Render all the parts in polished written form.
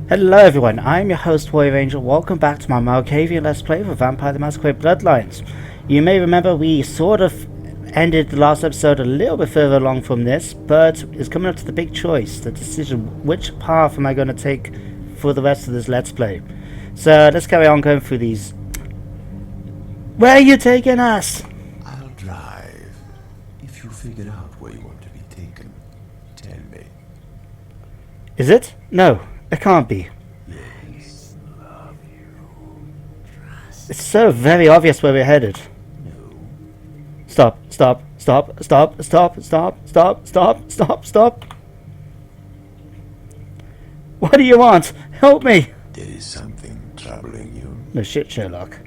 Hello everyone, I'm your host Warrior Angel. Welcome back to my Malkavian Let's Play for Vampire the Masquerade Bloodlines. You may remember we sort of ended the last episode a little bit further along from this, but it's coming up to the big choice, the decision, which path am I going to take for the rest of this Let's Play. So let's carry on going through these. Where are you taking us? I'll drive. If you figure out where you want to be taken, tell me. Is it? No. It can't be. Yes, love you. Trust. It's so very obvious where we're headed. No. Stop, stop, stop, stop, stop, stop, stop, stop, stop, stop. What do you want? Help me! There is something troubling you. No shit, Sherlock.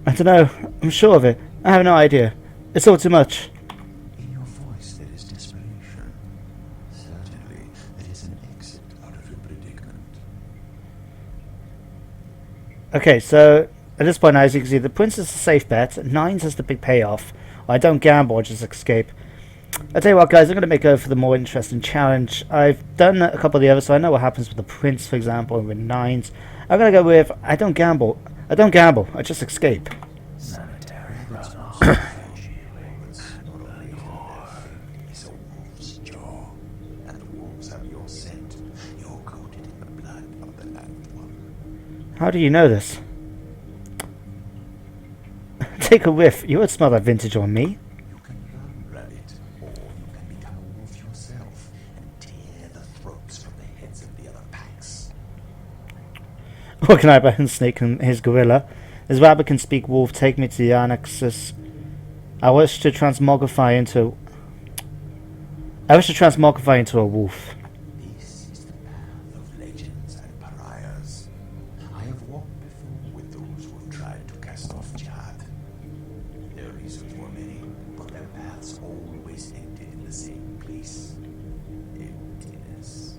I don't know. I'm sure of it. I have no idea. It's all too much. In your voice there is desperation. Certainly, there is an exit out of your predicament. Okay, so at this point, as you can see, the Prince is a safe bet. Nines has the big payoff. I don't gamble, I just escape. I'll tell you what, guys, I'm going to make go for the more interesting challenge. I've done a couple of the others, so I know what happens with the Prince, for example, and with nines. I'm going to go with, I don't gamble. I don't gamble, I just escape. Sanitary runoff. Not only is a wolf's jaw, and the wolves have your scent. You're coated in the blood of the ninth one. How do you know this? Take a whiff. You would smell that vintage on me. You can run rabbit, or you can become a wolf yourself and tear the throats from the heads of the other packs. What can I buy him Snake and his gorilla? This rabbit can speak wolf. Take me to the annexus. I wish to transmogrify into a wolf. This is the path of legends and pariahs. I have walked before with those who have tried to cast off jihad. Their reasons were many, but their paths always ended in the same place. Emptiness.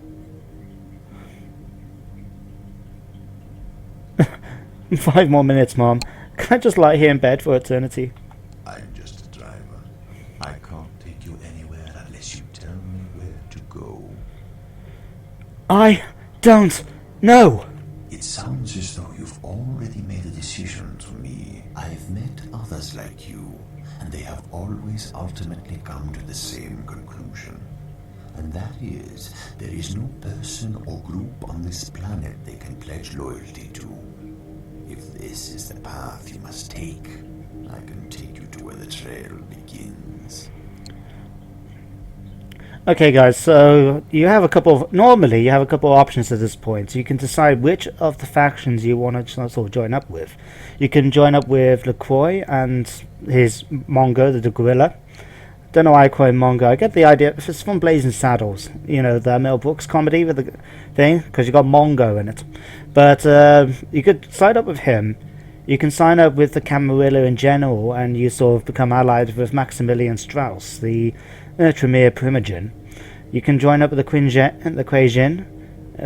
5 more minutes, Mom. Can I just lie here in bed for eternity? I'm just a driver. I can't take you anywhere unless you tell me where to go. I don't know. It sounds as though you've already made a decision to me. I've met others like you, and they have always ultimately come to the same conclusion. And that is, there is no person or group on this planet they can pledge loyalty to. If this is the path you must take, I can take you to where the trail begins. Okay, guys, so you have a couple of... Normally, you have a couple of options at this point. So you can decide which of the factions you want to sort of join up with. You can join up with LaCroix and his Mongo, the gorilla. Don't know why I call him Mongo. I get the idea. It's from Blazing Saddles. You know, the Mel Brooks comedy with the thing. Because you got Mongo in it. But you could sign up with him. You can sign up with the Camarilla in general. And you sort of become allied with Maximilian Strauss, the Tremere Primogen. You can join up with the Kuei Jin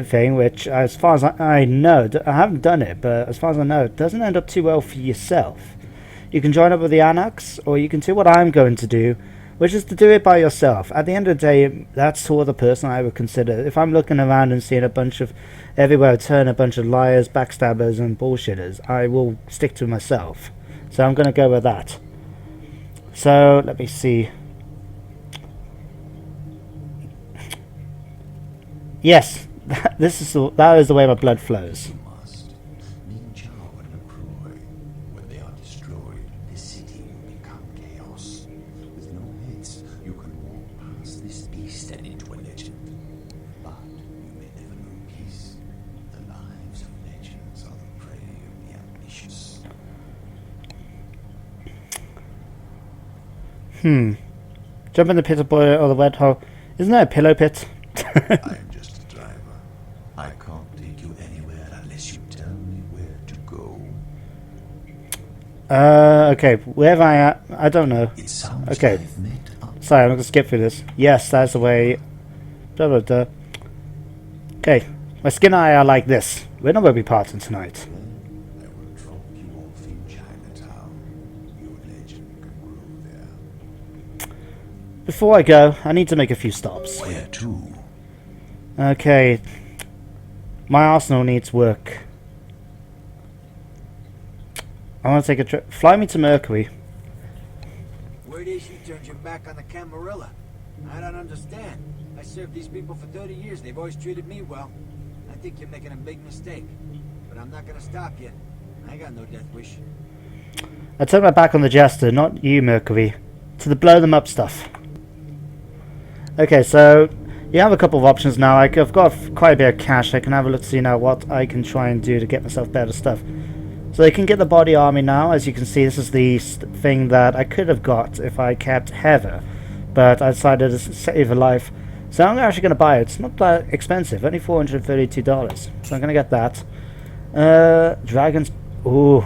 thing. Which, as far as I know, I haven't done it. But as far as I know, it doesn't end up too well for yourself. You can join up with the Anarchs. Or you can do what I'm going to do, which is to do it by yourself. At the end of the day, that's sort of the person I would consider. If I'm looking around and seeing a bunch of, everywhere I turn, a bunch of liars, backstabbers, and bullshitters, I will stick to myself. So I'm going to go with that. So, let me see. Yes, that is the way my blood flows. You must. Ming Xiao and LaCroix. When they are destroyed, the city will become chaos. With no heads, you can walk past this beast and into a legend. But you may never know peace. The lives of legends are the prey of the ambitious. Jump in the pit or the wet hole. Isn't there a pillow pit? I'm just a driver. I can't take you anywhere unless you tell me where to go. Okay, wherever I am, I don't know. It sounds Okay. I've met up. Sorry, I'm going to skip through this. Yes, that's the way. Blah, blah, blah. Okay, my skin and I are like this. We're not going to be parting tonight. I will drop you off in Chinatown. Your legend can grow there. Before I go, I need to make a few stops. Where to? Okay, My arsenal needs work. I want to take a trip. Fly me to Mercury. Word is you turned your back on the Camarilla. I don't understand. I served these people for 30 years. They've always treated me well. I think you're making a big mistake. But I'm not gonna stop you. I got no death wish. I turned my back on the Jester, not you, Mercury. To the blow them up stuff. Okay, so you have a couple of options now. I've got quite a bit of cash. I can have a look to see now what I can try and do to get myself better stuff. So you can get the body army now. As you can see, this is the thing that I could have got if I kept Heather, but I decided to save her life. So I'm actually going to buy it. It's not that expensive, only $432. So I'm going to get that. Dragons. Ooh,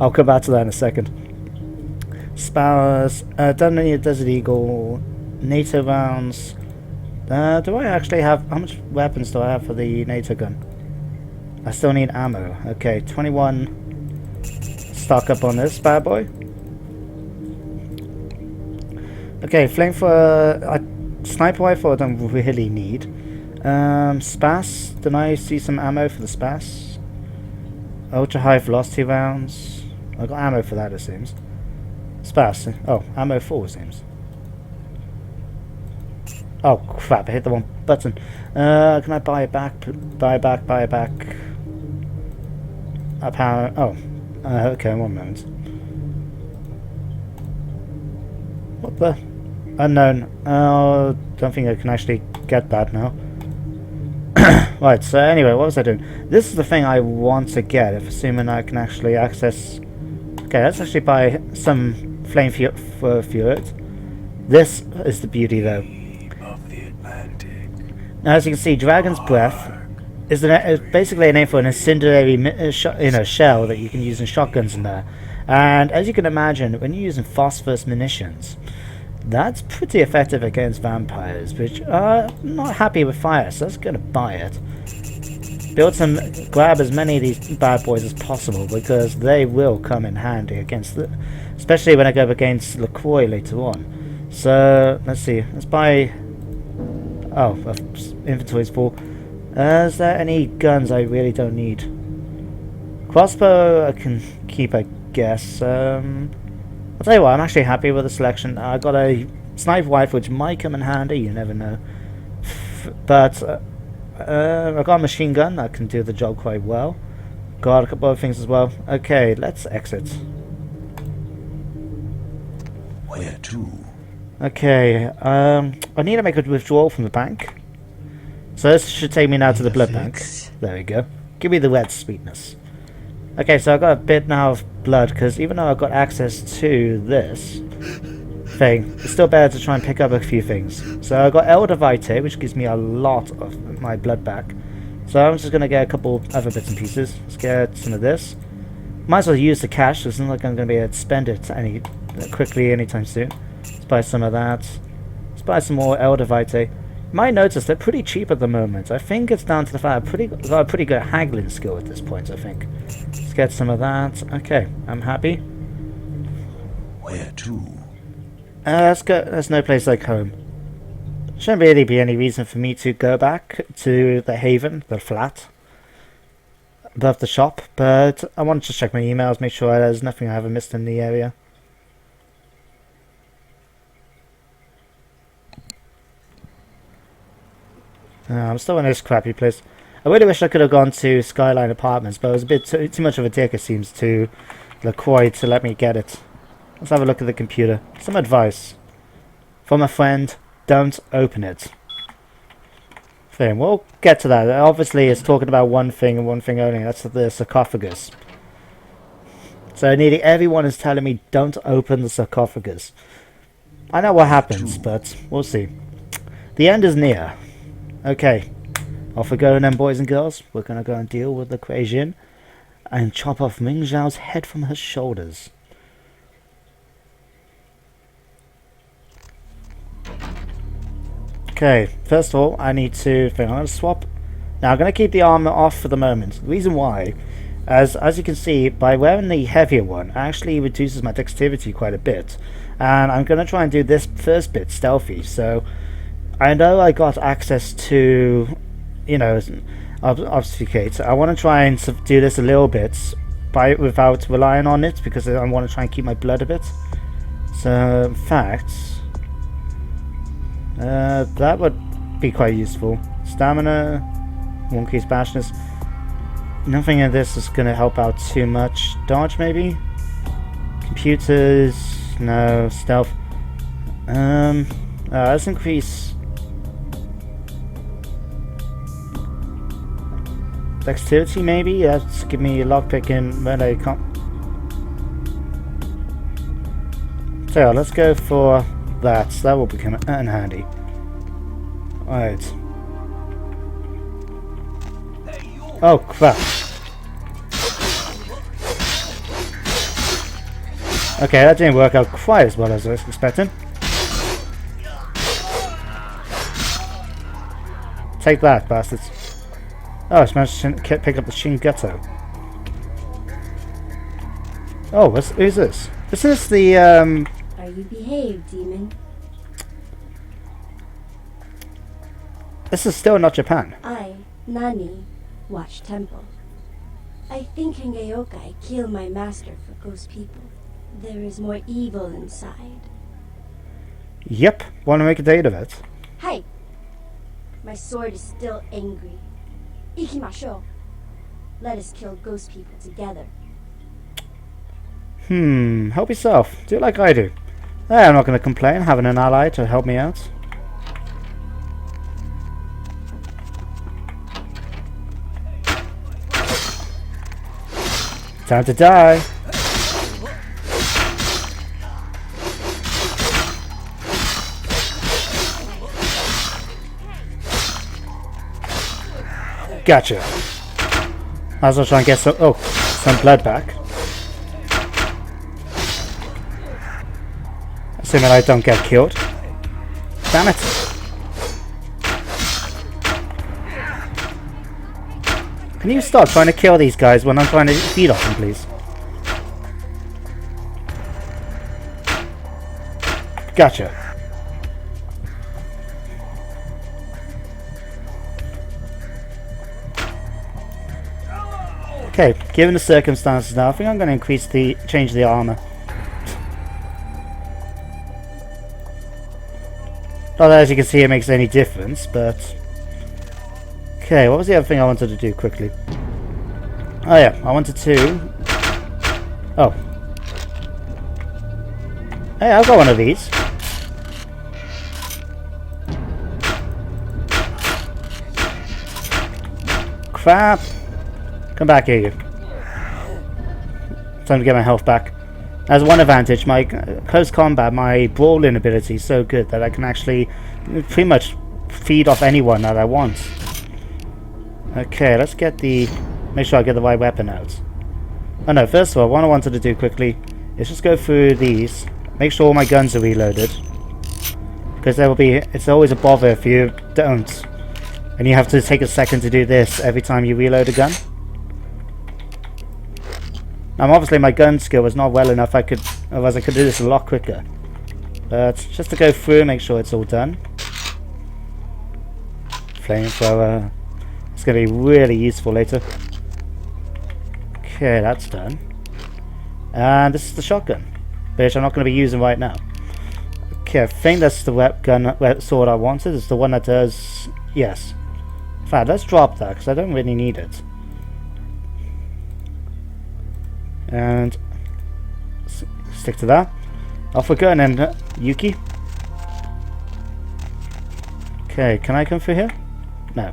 I'll come back to that in a second. Spowers. Don't need a Desert Eagle. NATO rounds. Do I actually have... How much weapons do I have for the NATO gun? I still need ammo. Okay, 21. Stock up on this bad boy. Okay, flamethrower. Sniper rifle I don't really need. Spas. Did I see some ammo for the Spas? Ultra high velocity rounds. I got ammo for that, it seems. Spas. Oh, ammo full, it seems. Oh crap! I hit the wrong button. Can I buy it back? Buy it back. Apparent. Oh, okay. 1 moment. What the? Unknown. Don't think I can actually get that now. Right. So anyway, what was I doing? This is the thing I want to get. If assuming I can actually access. Okay, let's actually buy some flame fuel. This is the beauty, though. Now, as you can see, Dragon's Breath is basically a name for an incendiary shell that you can use in shotguns in there. And as you can imagine, when you're using phosphorus munitions, that's pretty effective against vampires, which are not happy with fire, so that's going to buy it. Grab as many of these bad boys as possible, because they will come in handy against especially when I go up against LaCroix later on. So, let's see, let's buy... Oh, inventory's full. Is there any guns I really don't need? Crossbow I can keep, I guess. I'll tell you what, I'm actually happy with the selection. I got a sniper rifle, which might come in handy, you never know. But I got a machine gun that can do the job quite well. Got a couple of things as well. Okay, let's exit. Where to? Okay, I need to make a withdrawal from the bank. So this should take me now to the blood bank. There we go. Give me the red sweetness. Okay, so I've got a bit now of blood, because even though I've got access to this thing, it's still better to try and pick up a few things. So I've got Elder Vitae, which gives me a lot of my blood back. So I'm just going to get a couple other bits and pieces. Let's get some of this. Might as well use the cash, because it's not like I'm going to be able to spend it quickly anytime soon. Let's buy some of that. Let's buy some more Elder Vitae. You might notice they're pretty cheap at the moment. I think it's down to the fact I've got a pretty good haggling skill at this point, I think. Let's get some of that. Okay, I'm happy. Where to? Let's go. There's no place like home. Shouldn't really be any reason for me to go back to the haven, the flat, above the shop, but I want to just check my emails, make sure there's nothing I haven't missed in the area. I'm still in this crappy place. I really wish I could have gone to Skyline Apartments, but it was a bit too much of a dick, it seems, to LaCroix to let me get it. Let's have a look at the computer. Some advice from a friend: don't open it. Thing. We'll get to that. Obviously, it's talking about one thing and one thing only. That's the sarcophagus. So nearly everyone is telling me don't open the sarcophagus. I know what happens, but we'll see. The end is near. Okay, off we go then, boys and girls. We're going to go and deal with the Kuei Jin and chop off Ming Xiao's head from her shoulders. Okay, first of all, I need to... I'm going to swap... Now, I'm going to keep the armor off for the moment. The reason why, as you can see, by wearing the heavier one, it actually reduces my dexterity quite a bit. And I'm going to try and do this first bit stealthy, so... I know I got access to you know, obfuscate. I want to try and do this a little bit without relying on it, because I want to try and keep my blood a bit. So, in fact, that would be quite useful. Stamina, one case bashness. Nothing in this is going to help out too much. Dodge, maybe? Computers, no. Stealth. Let's increase dexterity, maybe? Let's give me a lockpick in melee comp. So yeah, let's go for that. That will become handy. Alright. Oh crap. Okay, that didn't work out quite as well as I was expecting. Take that, bastards. Oh, I managed to pick up the Shingetto. Oh, who's this? Is this the, Are you behaved, demon? This is still not Japan. I, Nani, watch temple. I think Hengeyokai killed my master for ghost people. There is more evil inside. Yep, want to make a date of it. Hi! My sword is still angry. Ikimashou. Let us kill ghost people together. Help yourself. Do it like I do. I'm not going to complain, having an ally to help me out. Time to die. Gotcha. I was trying to get some blood back. Assuming I don't get killed. Damn it. Can you stop trying to kill these guys when I'm trying to feed off them, please? Gotcha. Okay, given the circumstances now, I think I'm going to change the armor. Not that, as you can see, it makes any difference, but... Okay, what was the other thing I wanted to do quickly? Oh yeah, I wanted to... Oh. Hey, I've got one of these. Crap! Come back here, you. Time to get my health back. As one advantage, my close combat, my brawling ability is so good that I can actually pretty much feed off anyone that I want. Okay, let's get the... Make sure I get the right weapon out. Oh no, first of all, what I wanted to do quickly is just go through these. Make sure all my guns are reloaded. Because there will be... It's always a bother if you don't. And you have to take a second to do this every time you reload a gun. Now, obviously my gun skill was not well enough, otherwise I could do this a lot quicker. But just to go through and make sure it's all done. Flamethrower. It's going to be really useful later. Okay, that's done. And this is the shotgun, which I'm not going to be using right now. Okay, I think that's the sword I wanted. It's the one that does... Yes. In fact, let's drop that, because I don't really need it. And stick to that. Off we go, and then Yuki. Okay, can I come through here? No.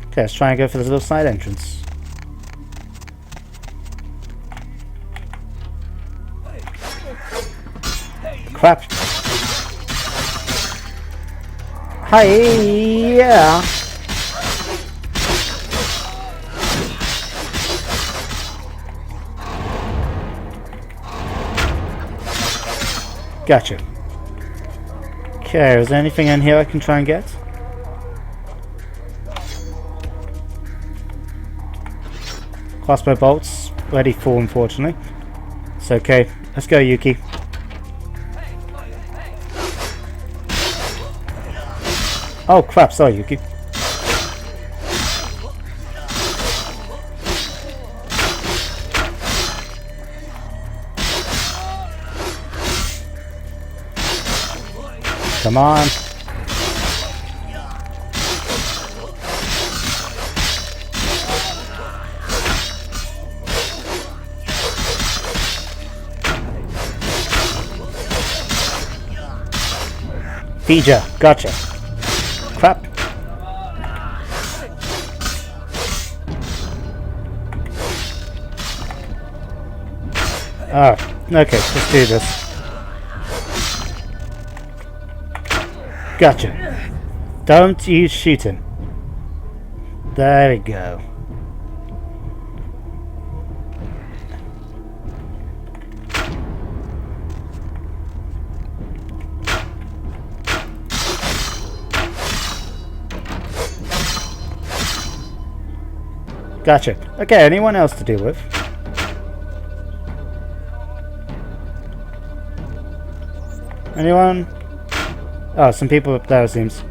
Okay, let's try and go for this little side entrance. Crap. Hi, yeah. Gotcha. Okay, is there anything in here I can try and get? Crossbow bolts, ready for, unfortunately. It's okay. Let's go, Yuki. Oh crap, sorry, Yuki. Come on. Feature. Gotcha. Crap. Oh, okay, let's do this. Gotcha. Don't you shoot him. There we go. Gotcha. Okay, anyone else to deal with? Anyone? Oh, some people up there, it seems.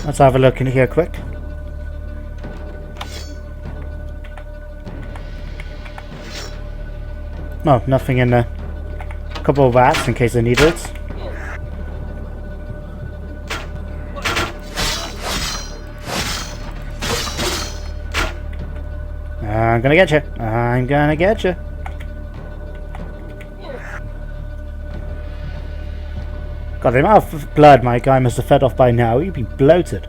Let's have a look in here quick. No, nothing in there. A couple of rats in case I need it. I'm gonna get you. I'm gonna get you. God, the amount of blood my guy must have fed off by now. He'd be bloated.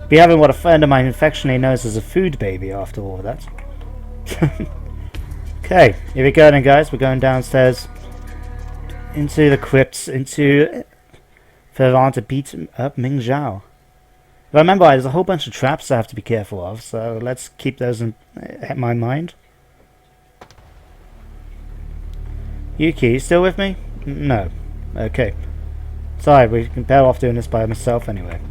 Be having what a friend of mine affectionately knows as a food baby after all that. Okay, here we go then, guys. We're going downstairs into the crypts, into further on to beat up Ming Xiao. If I remember, there's a whole bunch of traps I have to be careful of, so let's keep those in my mind. Yuki, you still with me? No. Okay. Sorry, we can bear off doing this by myself anyway.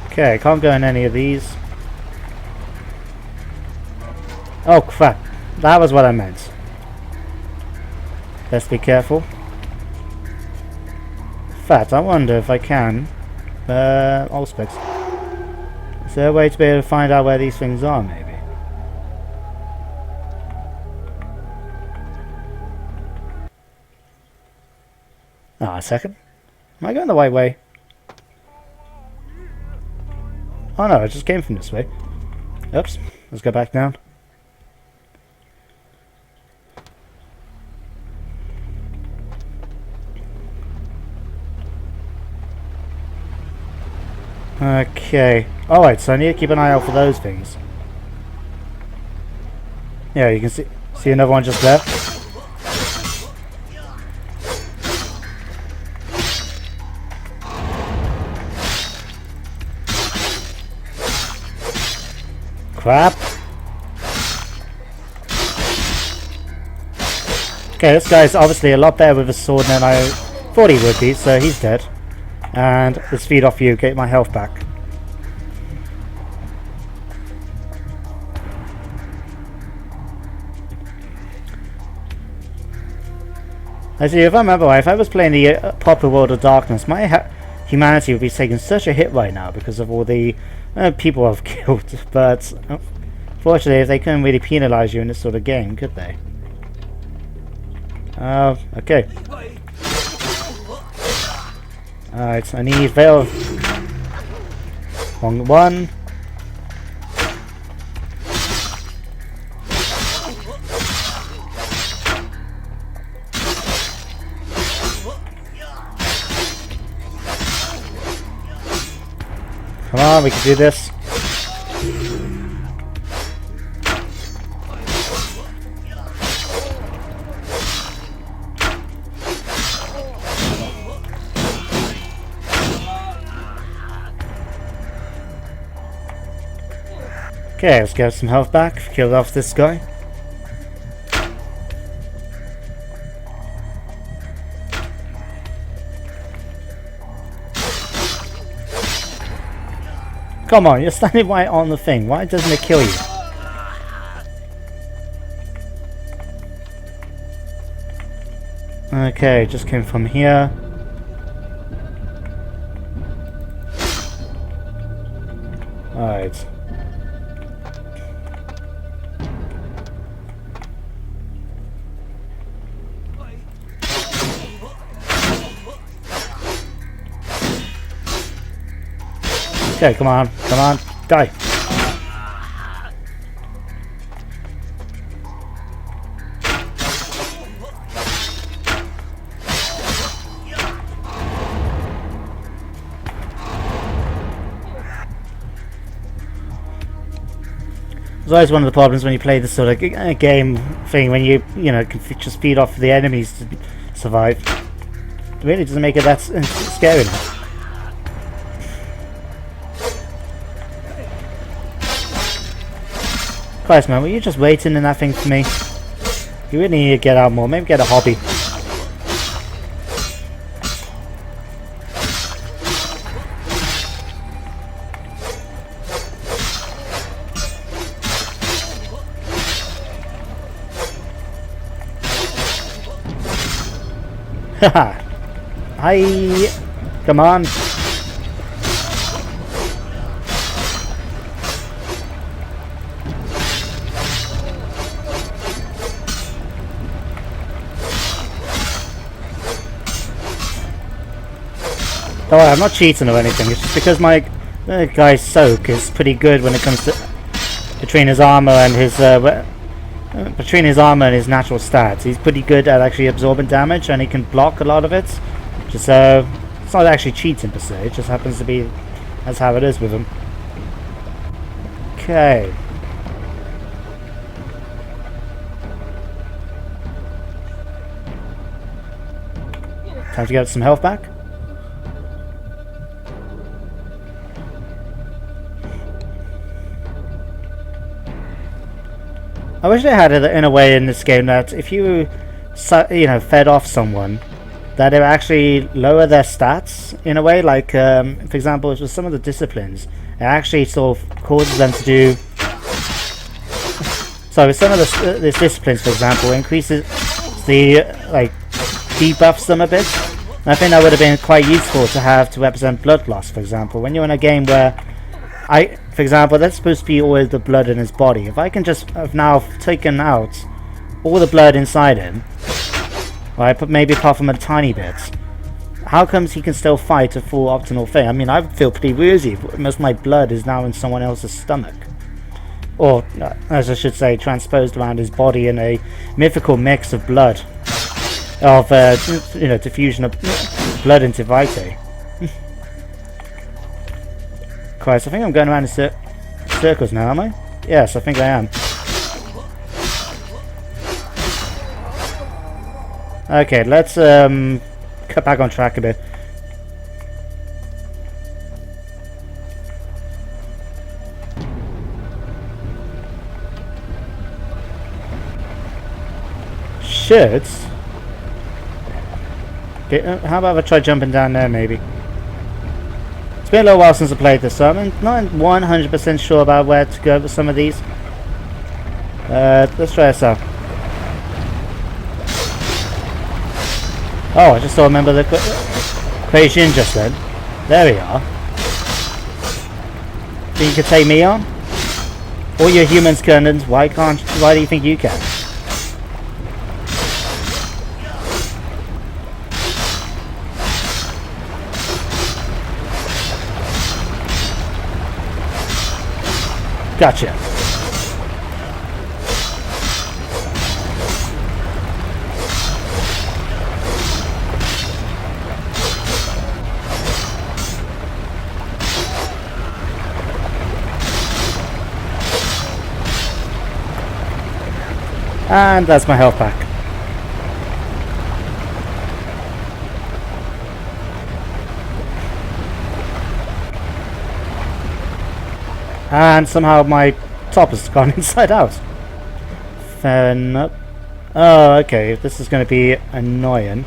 Okay, can't go in any of these. Oh crap, that was what I meant. Let's be careful. In fact, I wonder if I can Allspecs. Is there a way to be able to find out where these things are, maybe? Ah, a second. Am I going the right way? Oh no, I just came from this way. Oops, let's go back down. Okay. Alright, so I need to keep an eye out for those things. Yeah, you can see another one just there. Crap. Okay, this guy's obviously a lot better with a sword than I thought he would be, so he's dead. And let's feed off you, get my health back. Actually, if I remember right, if I was playing the proper World of Darkness, my humanity would be taking such a hit right now because of all the people I've killed. But fortunately, they couldn't really penalise you in this sort of game, could they? Okay. Alright, I need Veil. Wrong one. Come on, we can do this. Okay, let's get some health back. Killed off this guy. Come on, you're standing right on the thing. Why doesn't it kill you? Okay, just came from here. Okay, come on, come on, die. It's always one of the problems when you play this sort of game thing, when you can just feed off the enemies to survive. It really doesn't make it that scary now. Christ, man, were you just waiting in that thing for me? You really need to get out more. Maybe get a hobby. Haha. Hi. Come on. Oh, I'm not cheating or anything. It's just because my guy's soak is pretty good when it comes to between his armor and his natural stats. He's pretty good at actually absorbing damage, and he can block a lot of it. Just it's not actually cheating per se. It just happens to be that's how it is with him. Okay. Time to get some health back. I wish they had it in a way in this game that if you fed off someone, that it would actually lower their stats in a way. Like, for example, with some of the disciplines, it actually sort of causes them to do. So with some of the disciplines, for example, increases the debuffs them a bit. And I think that would have been quite useful to have to represent blood loss, for example, when you're in a game where for example, that's supposed to be all the blood in his body. If I can just have now taken out all the blood inside him, right, but maybe apart from a tiny bit, how comes he can still fight a full optimal thing? I mean, I feel pretty woozy if most of my blood is now in someone else's stomach. Or, as I should say, transposed around his body in a mythical mix of blood. Of, diffusion of blood into vitae. Christ, I think I'm going around in circles now, am I? Yes, I think I am. Okay, let's cut back on track a bit. Should. Okay, how about if I try jumping down there, maybe? It's been a little while since I played this, so I'm not 100% sure about where to go with some of these. Let's try this out. Oh, I just don't remember the Kuei Jin just then. There we are. Think you could take me on? All your humans, Kernans, why do you think you can? Gotcha. And that's my health back. And somehow my top has gone inside out. Fair enough. Oh, okay. This is going to be annoying.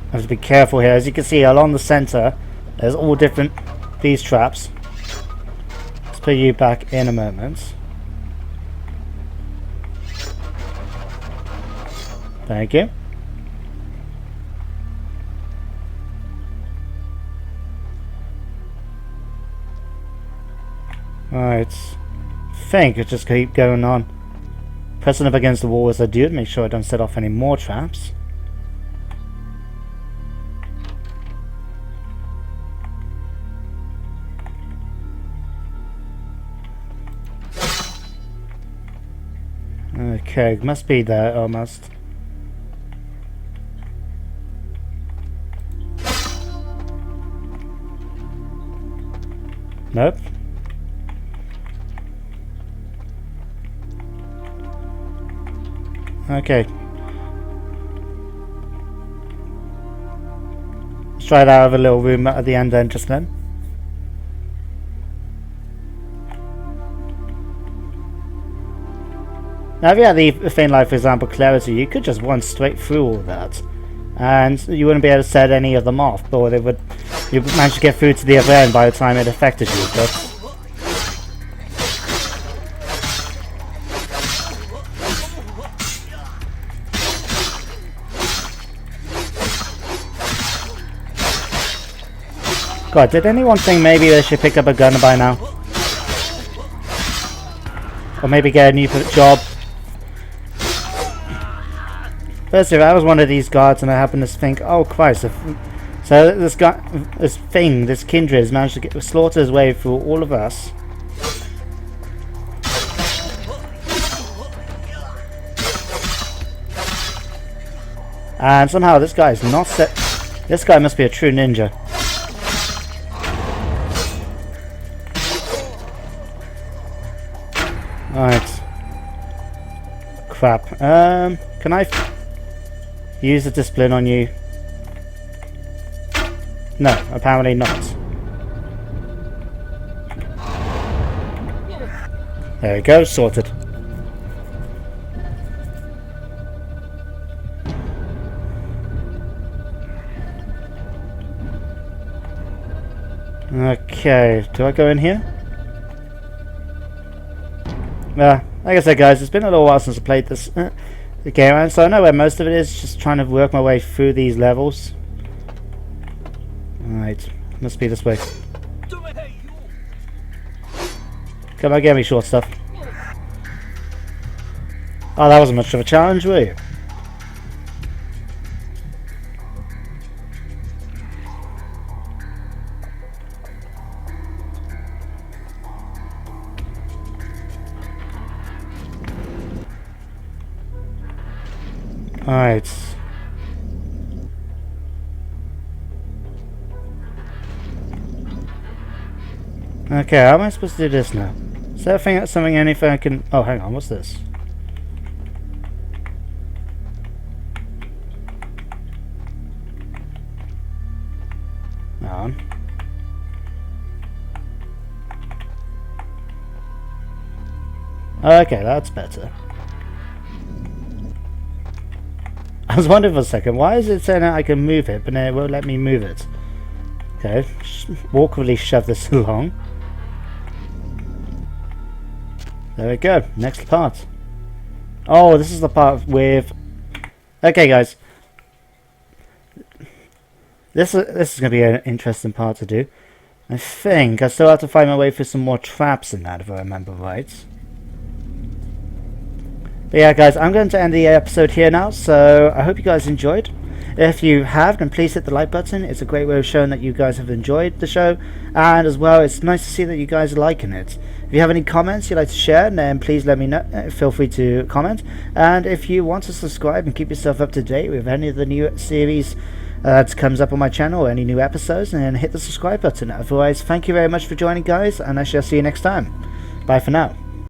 I have to be careful here. As you can see, along the center, there's all different these traps. Let's put you back in a moment. Thank you. Alright. Think it just keep going on. Pressing up against the wall as I do it, make sure I don't set off any more traps. Okay, must be there almost. Nope. Okay. Let's try that other little room at the end then, just then. Now if you had the thing like, for example, clarity, you could just run straight through all that. And you wouldn't be able to set any of them off, or they would, you'd manage to get through to the other end by the time it affected you, but... God, did anyone think maybe they should pick up a gun by now? Or maybe get a new job? First, if I was one of these guards and I happened to think, oh Christ, so this guy, this kindred has managed to slaughter his way through all of us. And somehow this guy is not set. This guy must be a true ninja. Right. Crap. Can I use the discipline on you? No, apparently not. There we go, sorted. Okay, do I go in here? Like I said guys, it's been a little while since I played this the game, and so I know where most of it is, just trying to work my way through these levels. Alright, must be this way. Come on, get me short stuff. Oh, that wasn't much of a challenge, were you? Alright. Okay, how am I supposed to do this now? Is there anything I can... Oh, hang on, what's this? Hang on. Okay, that's better. I was wondering for a second, why is it saying that I can move it, but then it won't let me move it? Okay, awkwardly shove this along. There we go, next part. Oh, this is the part with... Okay guys. This is going to be an interesting part to do. I think I still have to find my way through some more traps in that, if I remember right. But yeah guys, I'm going to end the episode here now, so I hope you guys enjoyed. If you have, then please hit the like button. It's a great way of showing that you guys have enjoyed the show, and as well, it's nice to see that you guys are liking it. If you have any comments you'd like to share, then please let me know. Feel free to comment. And if you want to subscribe and keep yourself up to date with any of the new series that comes up on my channel, or any new episodes, then hit the subscribe button. Otherwise, thank you very much for joining guys, and I shall see you next time. Bye for now.